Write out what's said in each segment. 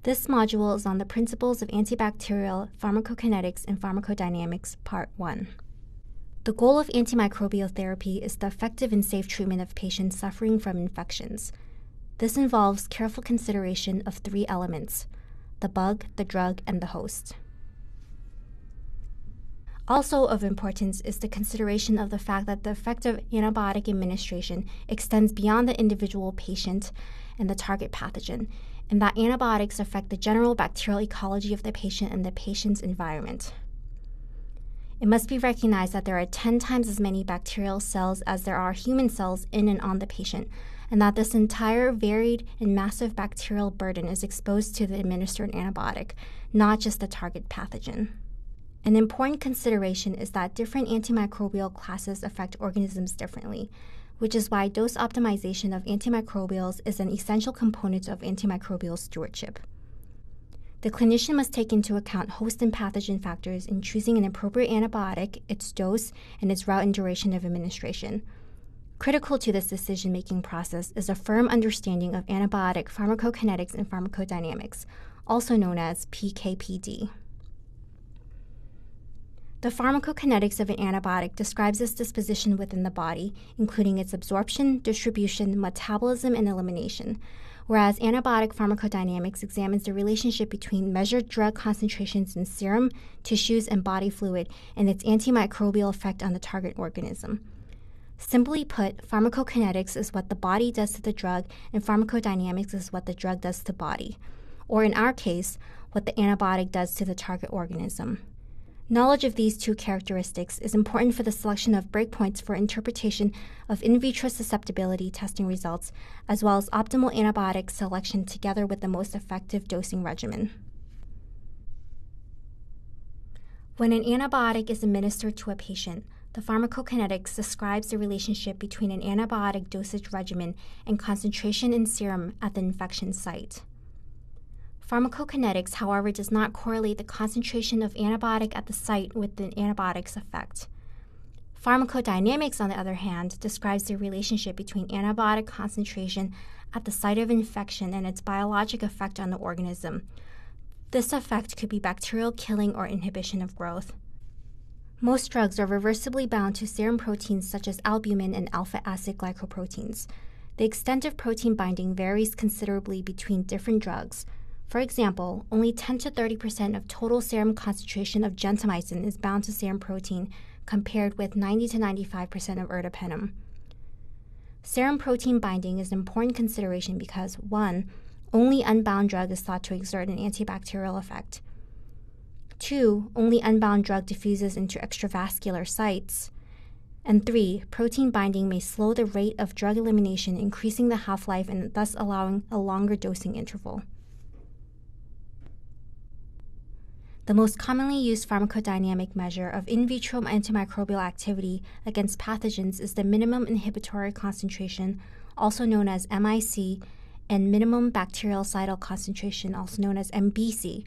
This module is on the principles of antibacterial, pharmacokinetics, and pharmacodynamics, Part 1. The goal of antimicrobial therapy is the effective and safe treatment of patients suffering from infections. This involves careful consideration of 3 elements: the bug, the drug, and the host. Also of importance is the consideration of the fact that the effect of antibiotic administration extends beyond the individual patient and the target pathogen, and that antibiotics affect the general bacterial ecology of the patient and the patient's environment. It must be recognized that there are 10 times as many bacterial cells as there are human cells in and on the patient, and that this entire varied and massive bacterial burden is exposed to the administered antibiotic, not just the target pathogen. An important consideration is that different antimicrobial classes affect organisms differently, which is why dose optimization of antimicrobials is an essential component of antimicrobial stewardship. The clinician must take into account host and pathogen factors in choosing an appropriate antibiotic, its dose, and its route and duration of administration. Critical to this decision-making process is a firm understanding of antibiotic pharmacokinetics and pharmacodynamics, also known as PKPD. The pharmacokinetics of an antibiotic describes its disposition within the body, including its absorption, distribution, metabolism, and elimination, whereas antibiotic pharmacodynamics examines the relationship between measured drug concentrations in serum, tissues, and body fluid and its antimicrobial effect on the target organism. Simply put, pharmacokinetics is what the body does to the drug, and pharmacodynamics is what the drug does to the body, or in our case, what the antibiotic does to the target organism. Knowledge of these 2 characteristics is important for the selection of breakpoints for interpretation of in vitro susceptibility testing results, as well as optimal antibiotic selection together with the most effective dosing regimen. When an antibiotic is administered to a patient, the pharmacokinetics describes the relationship between an antibiotic dosage regimen and concentration in serum at the infection site. Pharmacokinetics, however, does not correlate the concentration of antibiotic at the site with the antibiotic's effect. Pharmacodynamics, on the other hand, describes the relationship between antibiotic concentration at the site of infection and its biologic effect on the organism. This effect could be bacterial killing or inhibition of growth. Most drugs are reversibly bound to serum proteins such as albumin and alpha-acid glycoproteins. The extent of protein binding varies considerably between different drugs. For example, only 10 to 30% of total serum concentration of gentamicin is bound to serum protein, compared with 90 to 95% of ertapenem. Serum protein binding is an important consideration because, 1, only unbound drug is thought to exert an antibacterial effect. 2, only unbound drug diffuses into extravascular sites. And 3, protein binding may slow the rate of drug elimination, increasing the half-life and thus allowing a longer dosing interval. The most commonly used pharmacodynamic measure of in vitro antimicrobial activity against pathogens is the minimum inhibitory concentration, also known as MIC, and minimum bactericidal concentration, also known as MBC.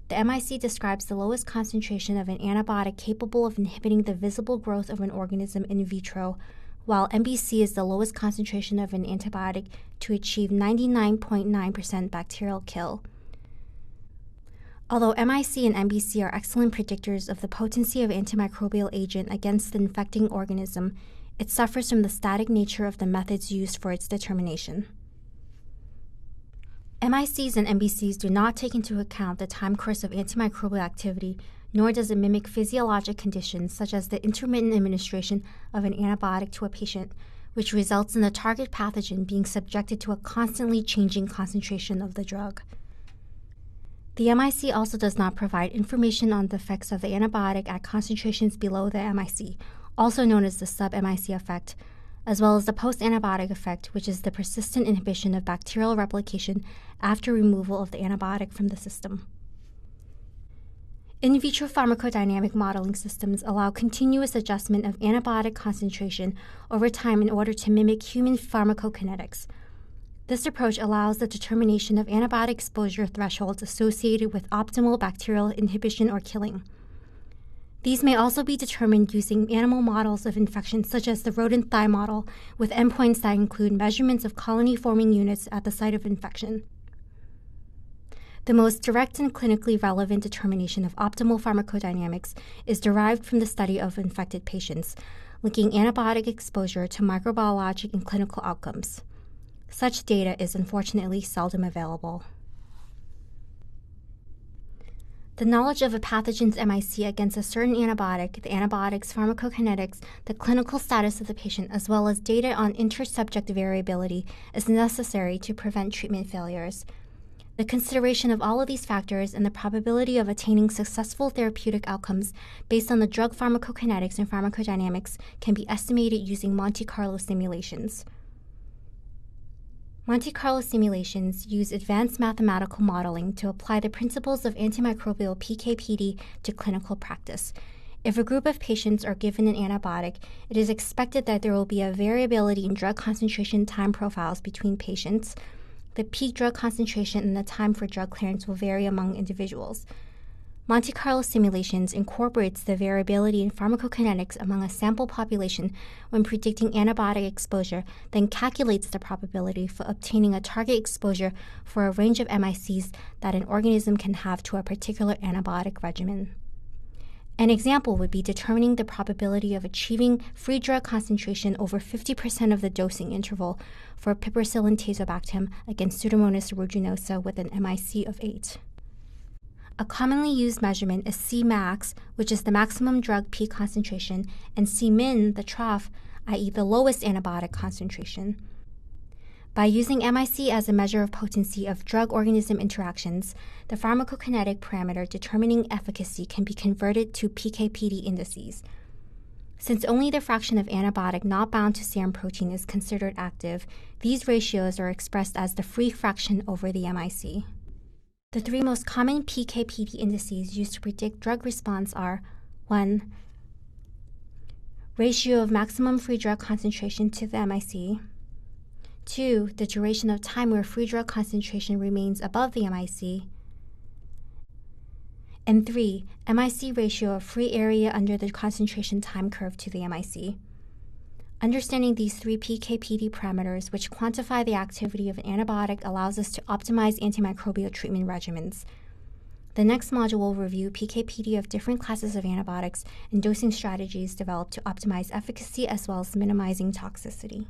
The MIC describes the lowest concentration of an antibiotic capable of inhibiting the visible growth of an organism in vitro, while MBC is the lowest concentration of an antibiotic to achieve 99.9% bacterial kill. Although MIC and MBC are excellent predictors of the potency of antimicrobial agent against the infecting organism, it suffers from the static nature of the methods used for its determination. MICs and MBCs do not take into account the time course of antimicrobial activity, nor does it mimic physiologic conditions such as the intermittent administration of an antibiotic to a patient, which results in the target pathogen being subjected to a constantly changing concentration of the drug. The MIC also does not provide information on the effects of the antibiotic at concentrations below the MIC, also known as the sub-MIC effect, as well as the post-antibiotic effect, which is the persistent inhibition of bacterial replication after removal of the antibiotic from the system. In vitro pharmacodynamic modeling systems allow continuous adjustment of antibiotic concentration over time in order to mimic human pharmacokinetics. This approach allows the determination of antibiotic exposure thresholds associated with optimal bacterial inhibition or killing. These may also be determined using animal models of infection, such as the rodent thigh model, with endpoints that include measurements of colony-forming units at the site of infection. The most direct and clinically relevant determination of optimal pharmacodynamics is derived from the study of infected patients, linking antibiotic exposure to microbiologic and clinical outcomes. Such data is unfortunately seldom available. The knowledge of a pathogen's MIC against a certain antibiotic, the antibiotic's pharmacokinetics, the clinical status of the patient, as well as data on intersubject variability is necessary to prevent treatment failures. The consideration of all of these factors and the probability of attaining successful therapeutic outcomes based on the drug pharmacokinetics and pharmacodynamics can be estimated using Monte Carlo simulations. Monte Carlo simulations use advanced mathematical modeling to apply the principles of antimicrobial PK/PD to clinical practice. If a group of patients are given an antibiotic, it is expected that there will be a variability in drug concentration time profiles between patients. The peak drug concentration and the time for drug clearance will vary among individuals. Monte Carlo simulations incorporates the variability in pharmacokinetics among a sample population when predicting antibiotic exposure, then calculates the probability for obtaining a target exposure for a range of MICs that an organism can have to a particular antibiotic regimen. An example would be determining the probability of achieving free drug concentration over 50% of the dosing interval for piperacillin tazobactam against Pseudomonas aeruginosa with an MIC of 8. A commonly used measurement is Cmax, which is the maximum drug peak concentration, and Cmin, the trough, i.e. the lowest antibiotic concentration. By using MIC as a measure of potency of drug-organism interactions, the pharmacokinetic parameter determining efficacy can be converted to PK/PD indices. Since only the fraction of antibiotic not bound to serum protein is considered active, these ratios are expressed as the free fraction over the MIC. The three most common PK/PD indices used to predict drug response are 1. Ratio of maximum free drug concentration to the MIC. 2. The duration of time where free drug concentration remains above the MIC. And 3. MIC ratio of free area under the concentration time curve to the MIC. Understanding these three PK/PD parameters, which quantify the activity of an antibiotic, allows us to optimize antimicrobial treatment regimens. The next module will review PK/PD of different classes of antibiotics and dosing strategies developed to optimize efficacy as well as minimizing toxicity.